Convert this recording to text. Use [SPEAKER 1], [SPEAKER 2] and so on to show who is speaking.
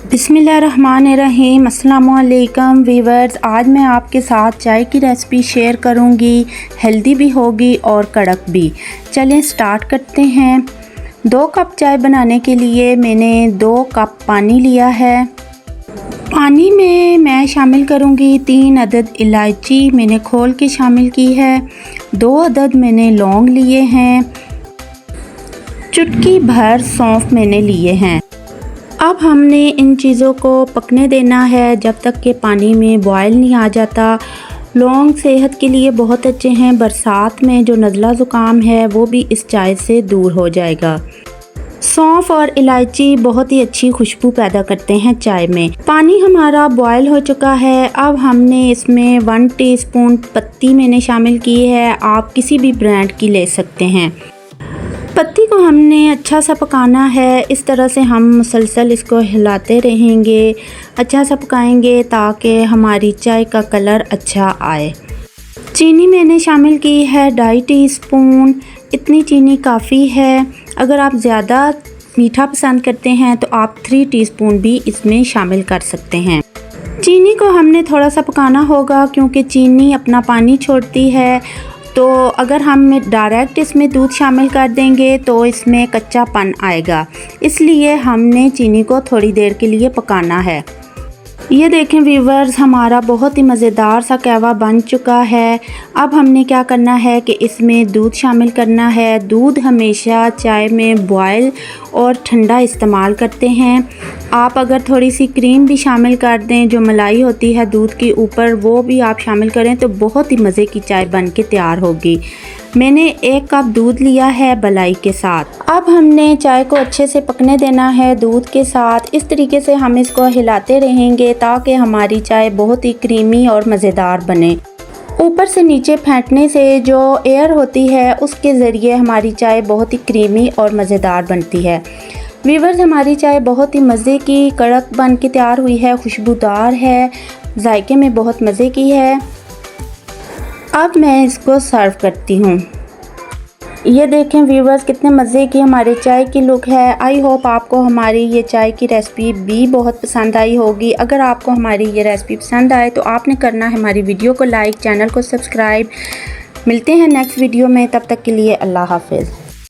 [SPEAKER 1] बिस्मिल्लाहिर्रहमानिर्रहीम। अस्सलामुअलैकुम वीवर्स, आज मैं आपके साथ चाय की रेसिपी शेयर करूंगी। हेल्दी भी होगी और कड़क भी। चलें स्टार्ट करते हैं। 2 कप चाय बनाने के लिए मैंने 2 कप पानी लिया है। पानी में मैं शामिल करूंगी 3 अदद इलायची मैंने खोल के शामिल की है। 2 अदद मैंने लौंग लिए हैं। चुटकी भर सौंफ मैंने लिए हैं। अब हमने इन चीज़ों को पकने देना है जब तक कि पानी में बॉयल नहीं आ जाता। लौंग सेहत के लिए बहुत अच्छे हैं। बरसात में जो नज़ला ज़ुकाम है वो भी इस चाय से दूर हो जाएगा। सौंफ और इलायची बहुत ही अच्छी खुशबू पैदा करते हैं चाय में। पानी हमारा बॉयल हो चुका है। अब हमने इसमें 1 टीस्पून पत्ती मैंने शामिल की है। आप किसी भी ब्रांड की ले सकते हैं। पत्ती को हमने अच्छा सा पकाना है। इस तरह से हम मुसलसल इसको हिलाते रहेंगे, अच्छा सा पकाएंगे ताकि हमारी चाय का कलर अच्छा आए। चीनी मैंने शामिल की है 2.5 टीस्पून। इतनी चीनी काफ़ी है। अगर आप ज़्यादा मीठा पसंद करते हैं तो आप 3 टीस्पून भी इसमें शामिल कर सकते हैं। चीनी को हमने थोड़ा सा पकाना होगा क्योंकि चीनी अपना पानी छोड़ती है। तो अगर हम डायरेक्ट इसमें दूध शामिल कर देंगे तो इसमें कच्चापन आएगा, इसलिए हमने चीनी को थोड़ी देर के लिए पकाना है। ये देखें व्यूवर्स, हमारा बहुत ही मज़ेदार सा कहवा बन चुका है। अब हमने क्या करना है कि इसमें दूध शामिल करना है। दूध हमेशा चाय में बॉयल और ठंडा इस्तेमाल करते हैं। आप अगर थोड़ी सी क्रीम भी शामिल कर दें, जो मलाई होती है दूध के ऊपर, वो भी आप शामिल करें तो बहुत ही मज़े की चाय बन के तैयार होगी। मैंने 1 कप दूध लिया है मलाई के साथ। अब हमने चाय को अच्छे से पकने देना है दूध के साथ। इस तरीके से हम इसको हिलाते रहेंगे ताकि हमारी चाय बहुत ही क्रीमी और मज़ेदार बने। ऊपर से नीचे फेंटने से जो एयर होती है उसके ज़रिए हमारी चाय बहुत ही क्रीमी और मज़ेदार बनती है। व्यूअर्स, हमारी चाय बहुत ही मज़े की कड़क बन के तैयार हुई है, खुशबूदार है, जायके में बहुत मज़े की है। अब मैं इसको सर्व करती हूँ। ये देखें व्यूवर्स, कितने मज़े की हमारे चाय की लुक है। आई होप आपको हमारी ये चाय की रेसिपी भी बहुत पसंद आई होगी। अगर आपको हमारी ये रेसिपी पसंद आए तो आपने करना है हमारी वीडियो को लाइक, चैनल को सब्सक्राइब। मिलते हैं नेक्स्ट वीडियो में, तब तक के लिए अल्लाह हाफ़िज़।